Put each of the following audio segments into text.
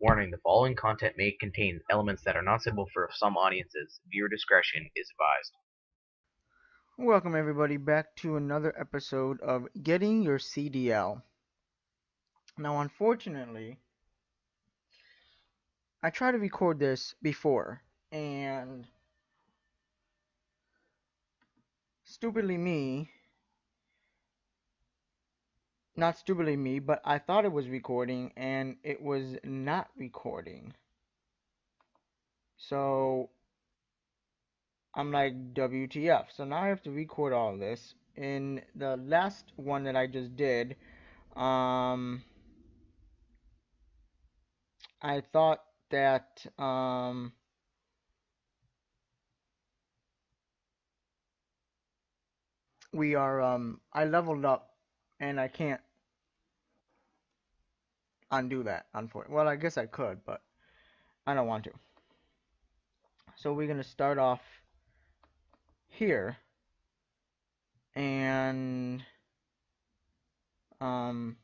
Warning: the following content may contain elements that are not suitable for some audiences. Viewer discretion is advised. Welcome everybody back to another episode of Getting Your CDL. Now unfortunately, I tried to record this before and stupidly me, not stupidly me, but I thought it was recording and it was not recording. So I'm like WTF. So now I have to record all this. In the last one that I just did, um I thought that I leveled up and I can't undo that, unfortunately. Well, I guess I could, but I don't want to. So we're gonna start off here, and um,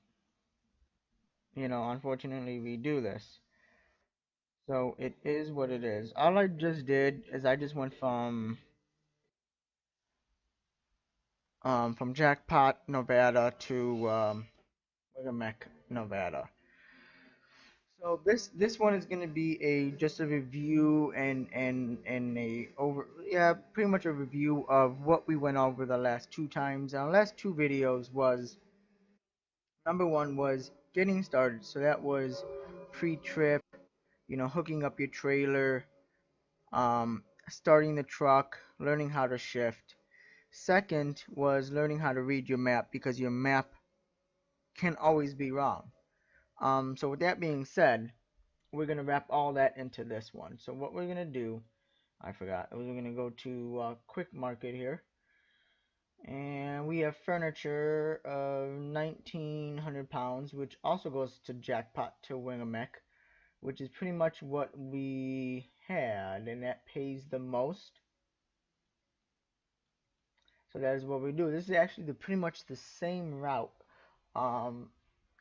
unfortunately we do this. So it is what it is. All I just did is I just went from Jackpot, Nevada to Wigamek, Nevada. So this one is gonna be a just a review and a over pretty much a review of what we went over the last two times. Our last two videos was number one was getting started. So that was pre-trip, hooking up your trailer, starting the truck, learning how to shift. Second was learning how to read your map because your map can always be wrong. So with that being said, we're gonna wrap all that into this one. So what we're gonna do, I forgot, we're gonna go to Quick Market here, and we have furniture of 1,900 pounds, which also goes to Jackpot to Wingamek, which is pretty much what we had, and that pays the most. So that is what we do. This is actually pretty much the same route, um,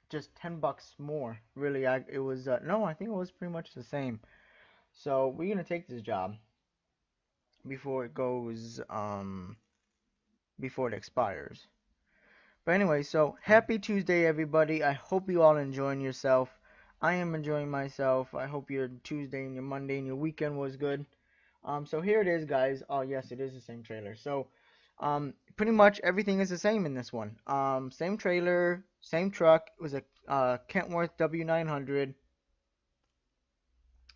just $10 more. Really, it was no, I think it was pretty much the same. So we're gonna take this job before it goes before it expires. But anyway, so happy Tuesday everybody. I hope you all enjoying yourself. I am enjoying myself. I hope your Tuesday and your Monday and your weekend was good. So here it is, guys. Oh yes, it is the same trailer. So pretty much everything is the same in this one. Same trailer, same truck. It was a Kentworth W900,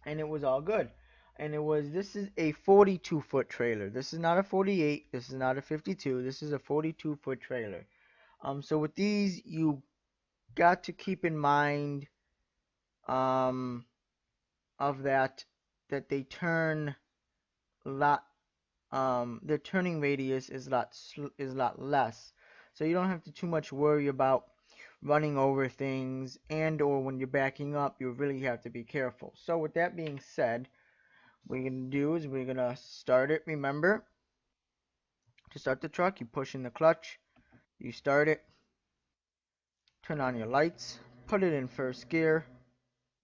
and it was all good. And this is a 42-foot trailer. This is not a 48. This is not a 52. This is a 42-foot trailer. So with these, you got to keep in mind um, of that they turn a lot. Their turning radius is a lot less, so you don't have to too much worry about running over things, and or when you're backing up, you really have to be careful. So with that being said, what we're gonna do is we're gonna start it. Remember, to start the truck, you push in the clutch, you start it, turn on your lights, put it in first gear,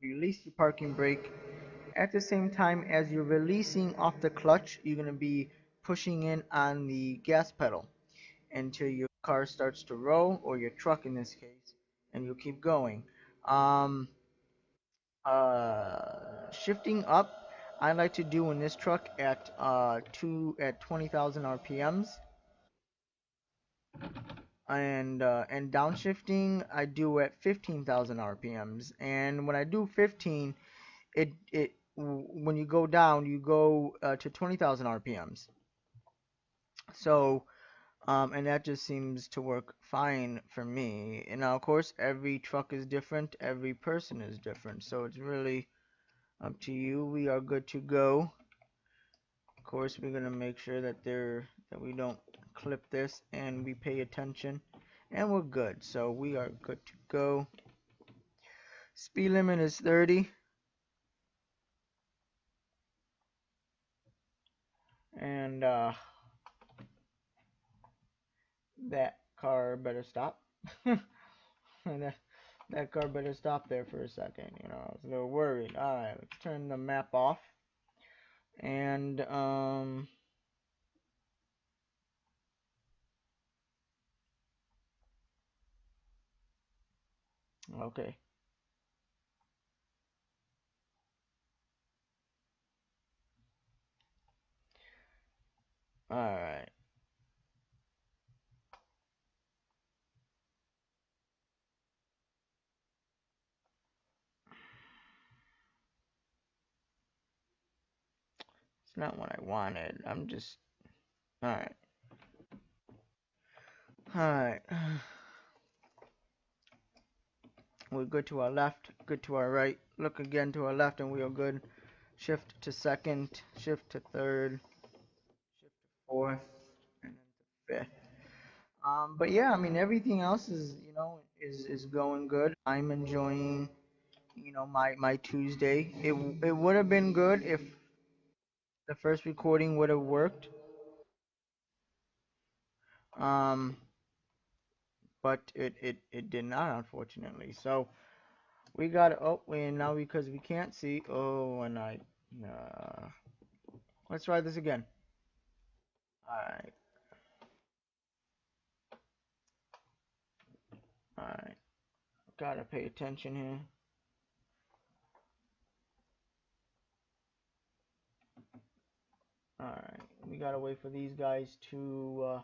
release your parking brake. At the same time as you're releasing off the clutch, you're gonna be pushing in on the gas pedal until your car starts to roll, or your truck in this case, and you'll keep going. Um, Shifting up, I like to do in this truck at 20,000 RPMs, and downshifting I do at 15,000 RPMs. And when I do 15, when you go down, you go to 20,000 RPMs. So and that just seems to work fine for me. And now, of course, every truck is different, every person is different, so it's really up to you. We are good to go. Of course, we're gonna make sure that we don't clip this and we pay attention, and we're good. So we are good to go. Speed limit is 30, and that car better stop. That car better stop there for a second. You know, I was a little worried. All right, let's turn the map off. And okay. All right. It's not what I wanted. I'm just. All right. All right. We're good to our left, good to our right. Look again to our left, and we are good. Shift to second, shift to third, shift to fourth, and then to fifth. But yeah, I mean everything else is is going good. I'm enjoying my Tuesday. It would have been good if the first recording would have worked. Um, but it did not, unfortunately. So we got and now because we can't see. Oh, and uh, let's try this again. All right, all right. Gotta pay attention here. All right, we gotta wait for these guys to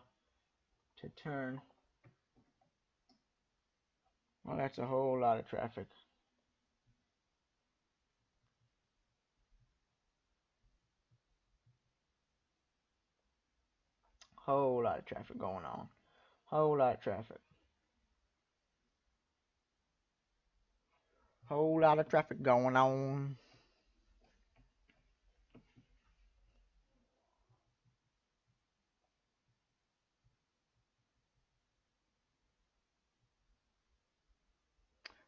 turn. Well, that's a whole lot of traffic. Whole lot of traffic going on. Whole lot of traffic. Whole lot of traffic going on.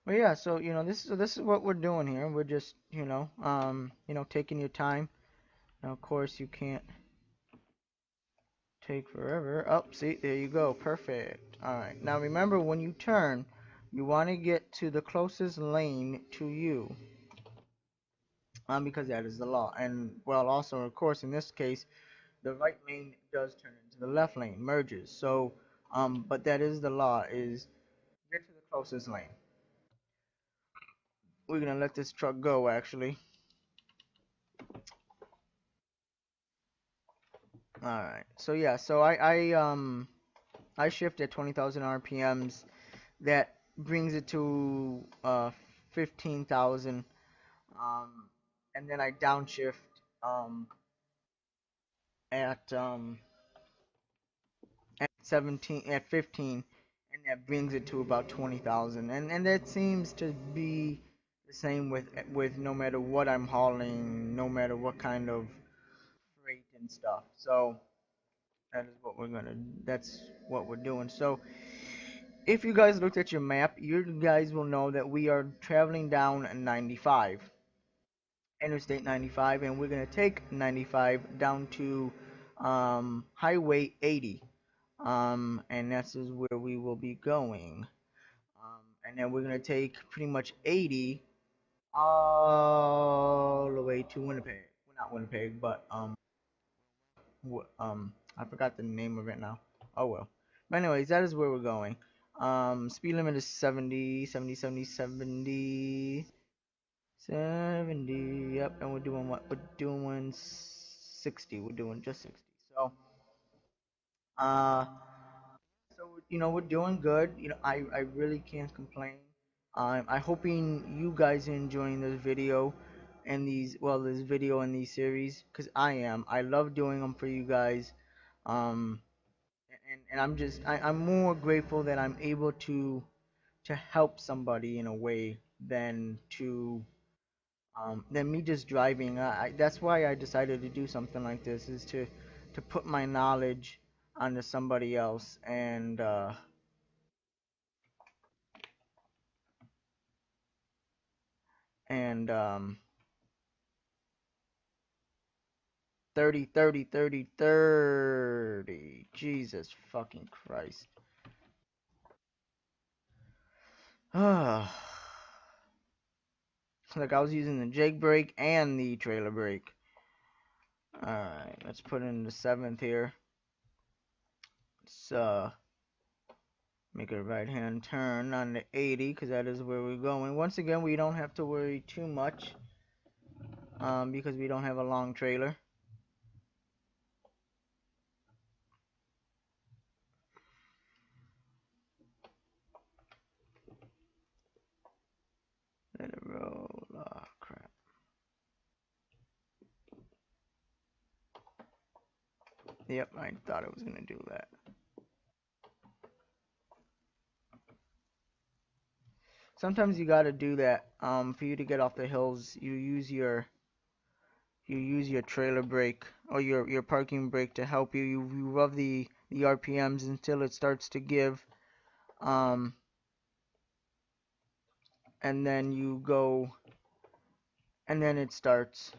But yeah, so this is what we're doing here. We're just taking your time. Now, of course, you can't take forever. Oh, see, there you go. Perfect. All right. Now remember, when you turn, you want to get to the closest lane to you, because that is the law. And well, also, of course, in this case, the right lane does turn into the left lane, merges. So, but that is the law. Is get to the closest lane. We're gonna let this truck go, actually. All right. So yeah. So I shift at 20,000 RPMs. That brings it to 15,000. Um, and then I downshift um at 15, and that brings it to about 20,000. And that seems to be the same with no matter what I'm hauling, no matter what kind of freight and stuff. So that's what we're doing. So if you guys looked at your map, you guys will know that we are traveling down 95, Interstate 95, and we're gonna take 95 down to Highway 80, and that's is where we will be going. And then we're gonna take pretty much 80 all the way to Winnipeg. Well, not Winnipeg, but I forgot the name of it now. Oh well. But anyways, that is where we're going. Speed limit is 70, 70, 70, 70, 70. Yep, and we're doing what? We're doing 60. We're doing just 60. So, uh, we're doing good. I really can't complain. I'm hoping you guys are enjoying this video and this video and these series, because I am. I love doing them for you guys. Um, and I'm more grateful that I'm able to help somebody in a way than me just driving. That's why I decided to do something like this, is to put my knowledge onto somebody else. And 30, 30, 30, 30. Jesus fucking Christ. Like I was using the Jake brake and the trailer brake. Alright, let's put in the 7th here. Let's make a right hand turn on the 80 because that is where we're going. Once again, we don't have to worry too much because we don't have a long trailer. Let it roll. Oh, crap. Yep, I thought it was going to do that. Sometimes you got to do that for you to get off the hills. You use your trailer brake or your parking brake to help you. You rev the RPMs until it starts to give, and then you go, and then it starts.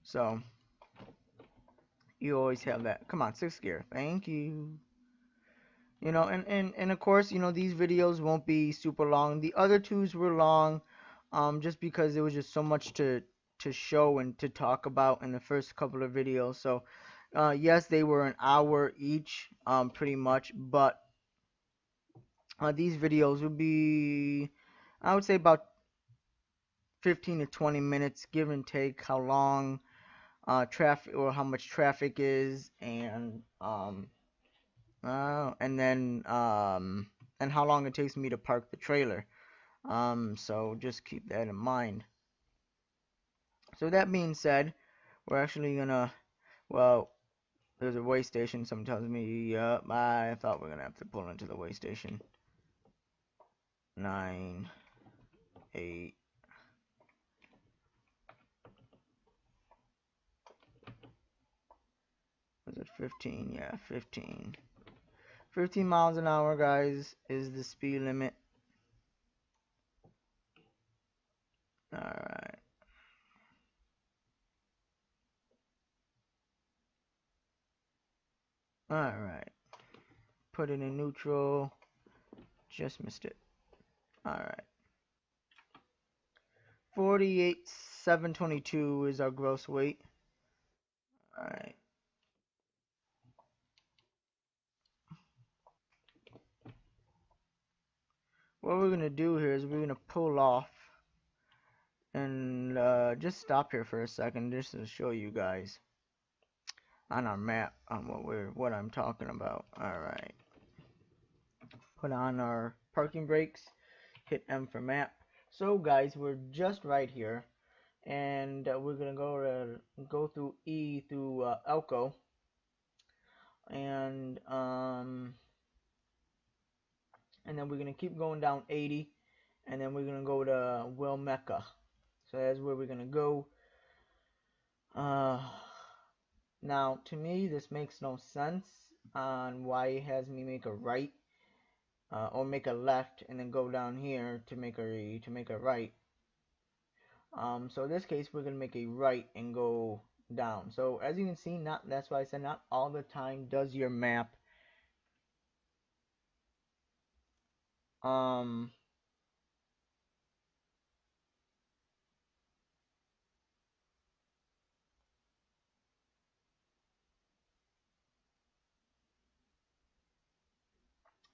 So you always have that. Come on, 6th gear. Thank you. You know, and of course, you know, these videos won't be super long. The other twos were long, just because there was just so much to show and to talk about in the first couple of videos. So, yes, they were an hour each, pretty much, but these videos will be, I would say, about 15 to 20 minutes, give and take, how long traffic or how much traffic is, and then and how long it takes me to park the trailer. So just keep that in mind. So that being said, we're actually gonna, well, there's a way station. Someone tells me, yep, I thought we are gonna have to pull into the way station. 9, 8. Was it 15? Yeah, 15. 15 miles an hour, guys, is the speed limit. Alright. Alright. Put it in neutral. Just missed it. Alright. 48,722 is our gross weight. Alright. What we're going to do here is we're going to pull off and just stop here for a second just to show you guys on our map on what I'm talking about. Alright. Put on our parking brakes. Hit M for map. So guys, we're just right here, and we're gonna go through E through Elko, and then we're gonna keep going down 80, and then we're gonna go to Wilmecca. So that's where we're gonna go. Now to me this makes no sense on why it has me make a right or make a left and then go down here to make a right. So in this case, we're gonna make a right and go down. So as you can see, that's why I said not all the time does your map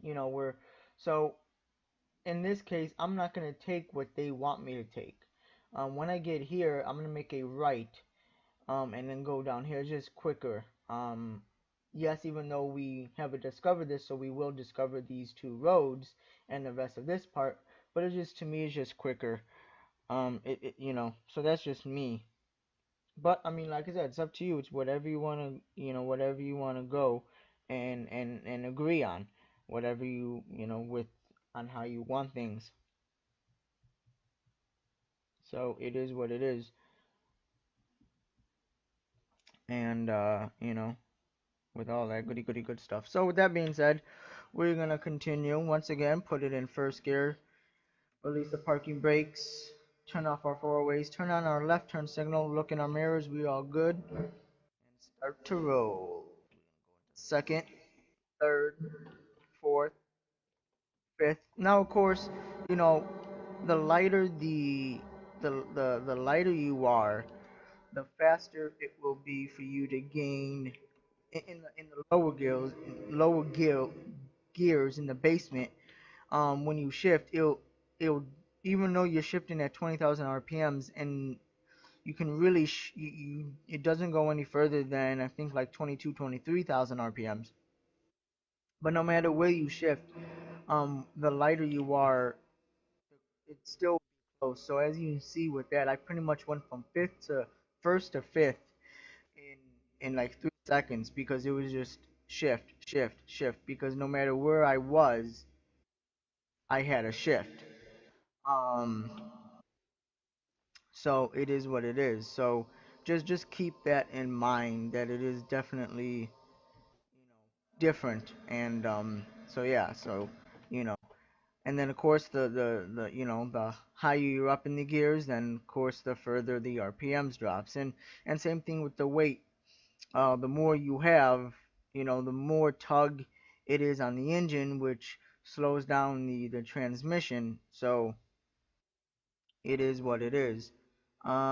you know we're so in this case I'm not gonna take what they want me to take. When I get here, I'm gonna make a right and then go down here. It's just quicker. Yes, even though we haven't discovered this, so we will discover these two roads and the rest of this part, but it's just, to me, it's just quicker. So that's just me. But I mean, like I said, it's up to you. It's whatever you want to, whatever you want to go and agree on, whatever with on how you want things. So it is what it is. And with all that goody goody good stuff. So with that being said, we're gonna continue once again. Put it in first gear. Release the parking brakes. Turn off our four-ways. Turn on our left turn signal. Look in our mirrors. We all good. And start to roll. Second, third, fourth, fifth. Now, of course, you know, the lighter the lighter you are, the faster it will be for you to gain in the lower gears in the basement. When you shift, it'll even though you're shifting at 20,000 RPMs, and you can really it doesn't go any further than I think like 23,000 RPMs. But no matter where you shift, the lighter you are, it's still close. So as you can see with that, I pretty much went from fifth to first to fifth in like 3 seconds because it was just shift, shift, shift. Because no matter where I was, I had a shift. Um, so it is what it is. So just keep that in mind that it is definitely different. And so yeah, so you know. And then of course the the higher you're up in the gears, then of course the further the RPMs drops. And same thing with the weight. The more you have, the more tug it is on the engine, which slows down the transmission. So it is what it is.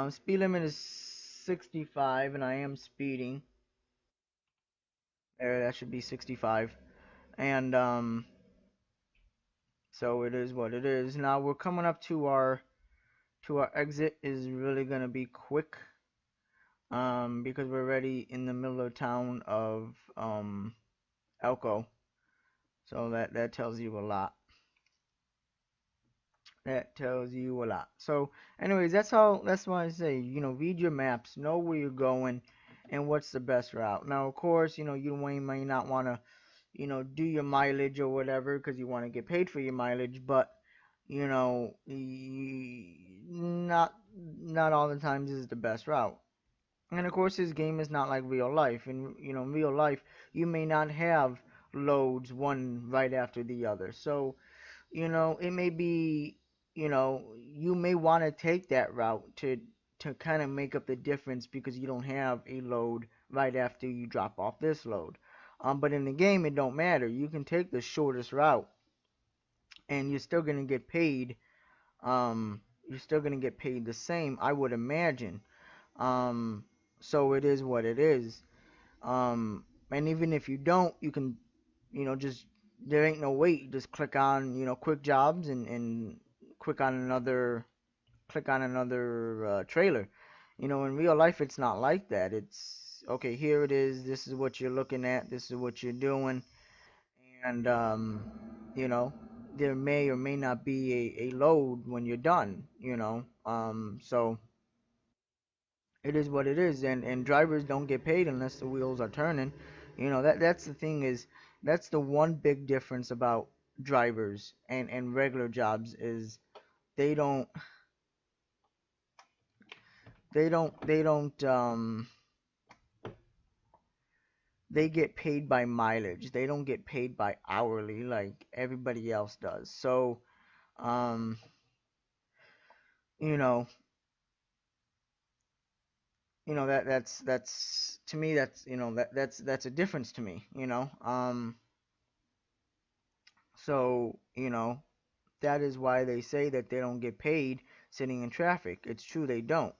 Speed limit is 65, and I am speeding. There, that should be 65. And so it is what it is. Now we're coming up to our exit is really gonna be quick. Because we're already in the middle of town of Elko. So that tells you a lot. That tells you a lot. So, anyways, that's all. That's why I say, read your maps, know where you're going, and what's the best route. Now, of course, you may not want to, do your mileage or whatever because you want to get paid for your mileage, but not all the times is the best route. And of course, this game is not like real life. In real life, you may not have loads one right after the other. So it may be, you may want to take that route to kind of make up the difference because you don't have a load right after you drop off this load. But in the game, it don't matter. You can take the shortest route, and you're still gonna get paid. You're still gonna get paid the same, I would imagine. Um, so it is what it is. And even if you don't, you can, just there ain't no wait. Just click on, quick jobs and click on another trailer. In real life, it's not like that. It's okay. Here it is. This is what you're looking at. This is what you're doing, and you know, there may or may not be a load when you're done. So it is what it is, and drivers don't get paid unless the wheels are turning. That's the thing is that's the one big difference about drivers and regular jobs is they don't they don't they get paid by mileage. They don't get paid by hourly like everybody else does. So um you know that's to me that's that's a difference to me. So that is why they say that they don't get paid sitting in traffic. It's true they don't.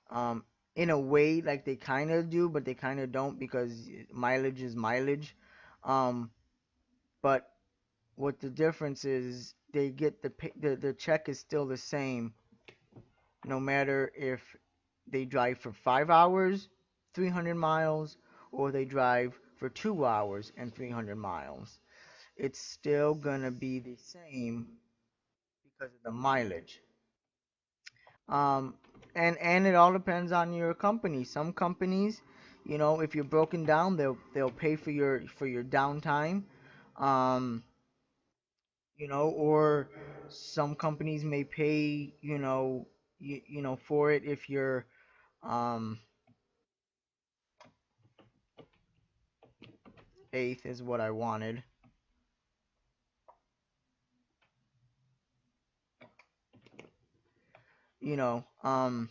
Um, in a way, like they kind of do, but they kind of don't because mileage is mileage. Um, but what the difference is, they get the check is still the same, no matter if they drive for 5 hours, 300 miles, or they drive for 2 hours and 300 miles. It's still gonna be the same because of the mileage. Um, and it all depends on your company. Some companies, if you're broken down, they'll pay for your downtime. Um, or some companies may pay, for it if you're um eighth is what I wanted. You know, um,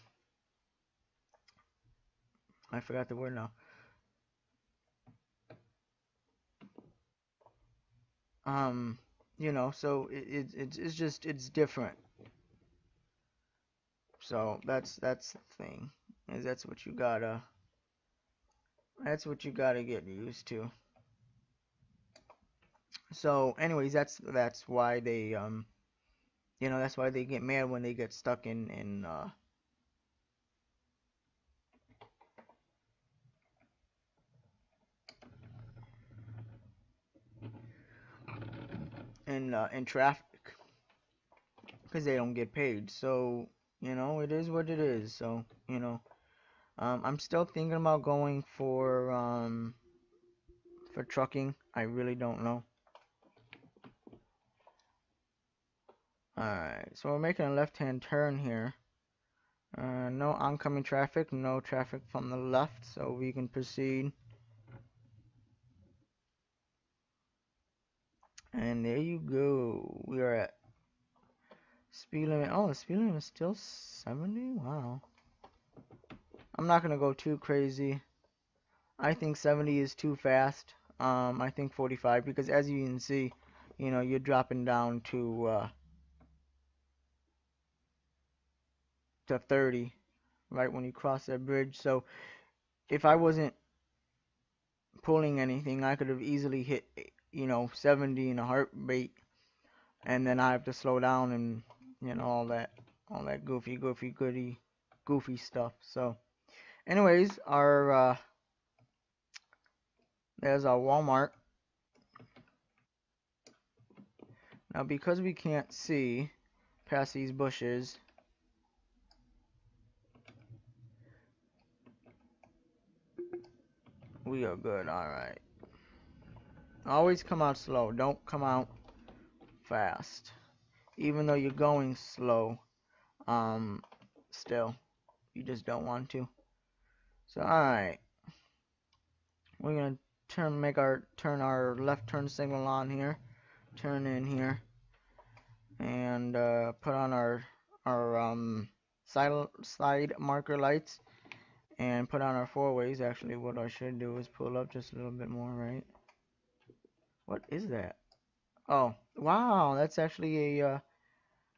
I forgot the word now. Um, So it's just it's different. So that's the thing, is that's what you gotta get used to. So anyways, that's why they that's why they get mad when they get stuck in traffic, because they don't get paid. So it is what it is. So I'm still thinking about going for trucking. I really don't know. Alright, so we're making a left-hand turn here. No oncoming traffic, no traffic from the left, so we can proceed. And there you go. We are at speed limit. Oh, the speed limit is still 70? Wow. I'm not gonna go too crazy. I think 70 is too fast. I think 45, because as you can see, you're dropping down to 30 right when you cross that bridge. So if I wasn't pulling anything, I could have easily hit 70 in a heartbeat, and then I have to slow down and all that goofy stuff. So anyways, our there's our Walmart. Now because we can't see past these bushes, we are good. Alright. Always come out slow. Don't come out fast. Even though you're going slow, still, you just don't want to. So alright. We're gonna turn our left turn signal on here. Turn in here. And put on our side marker lights, and put on our four ways. Actually, what I should do is pull up just a little bit more, right? What is that? Oh, wow, that's actually a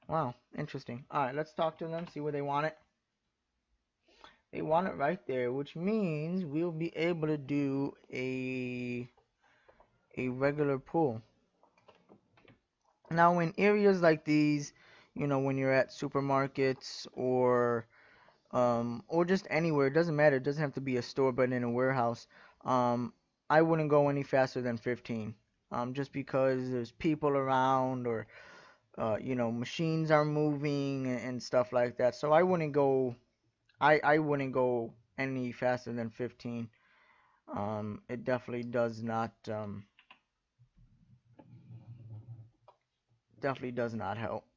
wow, interesting. All right, let's talk to them, see where they want it. They want it right there, which means we'll be able to do a regular pull. Now, in areas like these, when you're at supermarkets or just anywhere. It doesn't matter. It doesn't have to be a store, but in a warehouse. Um, I wouldn't go any faster than 15. Just because there's people around, or machines are moving and stuff like that. So I wouldn't go. I wouldn't go any faster than 15. It definitely does not help.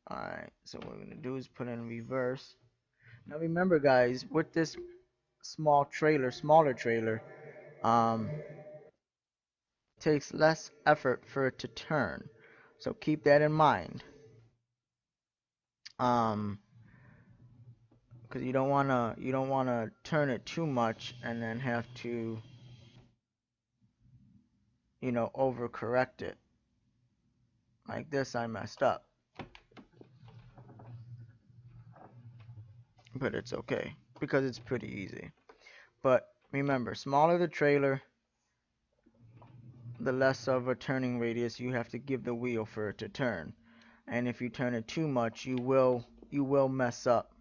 All right. So what we're gonna do is put in reverse. Now remember, guys, with this smaller trailer, um, takes less effort for it to turn. So keep that in mind. Um, because you don't wanna turn it too much and then have to overcorrect it. Like this, I messed up, but it's okay because it's pretty easy. But remember, smaller the trailer, the less of a turning radius you have to give the wheel for it to turn. And if you turn it too much, you will mess up,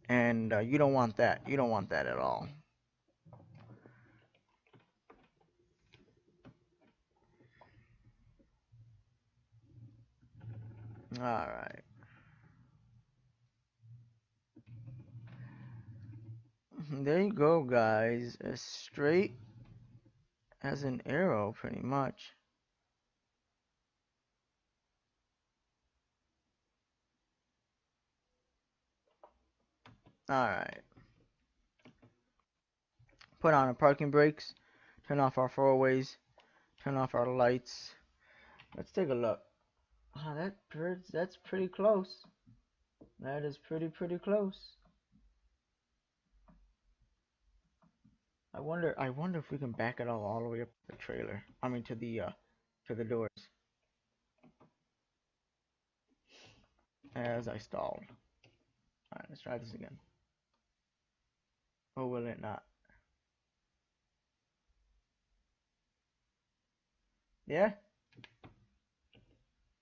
and you don't want that. You don't want that at all. All right. There you go, guys. As straight as an arrow, pretty much. Alright. Put on our parking brakes. Turn off our four-ways. Turn off our lights. Let's take a look. Oh, that's pretty close. That is pretty close. I wonder if we can back it all the way up to the trailer. I mean to the doors. as I stalled. Alright, let's try this again. Or will it not? Yeah,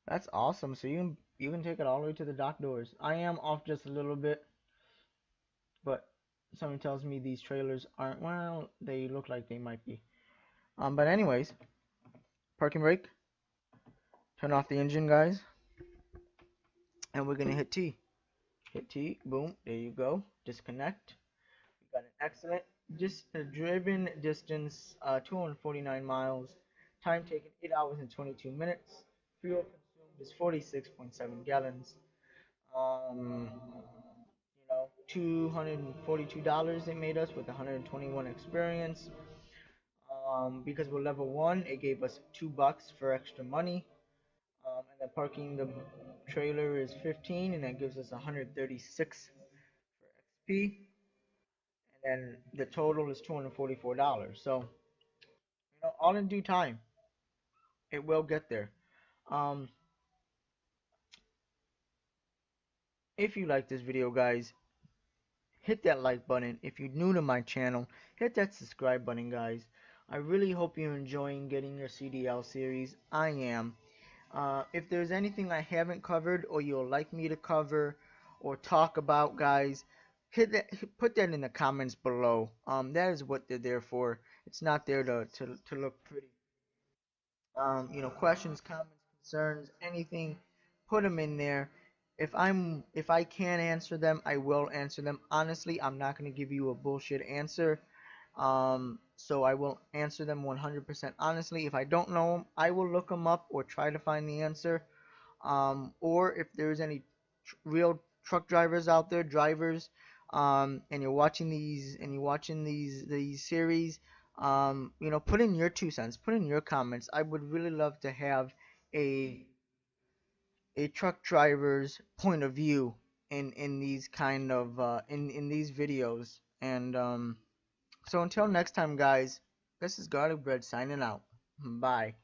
that's awesome. So you can take it all the way to the dock doors. I am off just a little bit, but something tells me these trailers aren't. Well, they look like they might be. But anyways, parking brake. Turn off the engine, guys, and we're gonna hit T. Hit T. Boom. There you go. Disconnect. We got an excellent driven distance, 249 miles. Time taken 8 hours and 22 minutes. Fuel consumed is 46.7 gallons. $242 it made us with 121 experience. Because we're level 1, it gave us $2 for extra money. And then parking the trailer is 15, and that gives us 136 for XP. And then the total is $244. So, all in due time, it will get there. Um, if you like this video, guys, hit that like button. If you're new to my channel, hit that subscribe button, guys. I really hope you're enjoying getting your CDL series. I am. If there's anything I haven't covered or you'll like me to cover or talk about, guys, put that in the comments below. That is what they're there for. It's not there to look pretty. Questions, comments, concerns, anything, put them in there. If I can answer them, I will answer them. Honestly, I'm not going to give you a bullshit answer. So I will answer them 100% honestly. If I don't know them, I will look them up or try to find the answer. Or if there's any real truck drivers out there, drivers, and you're watching these series, put in your 2 cents, put in your comments. I would really love to have a a truck driver's point of view in these kind of in these videos. And so until next time, guys, this is Garlic Bread signing out. Bye.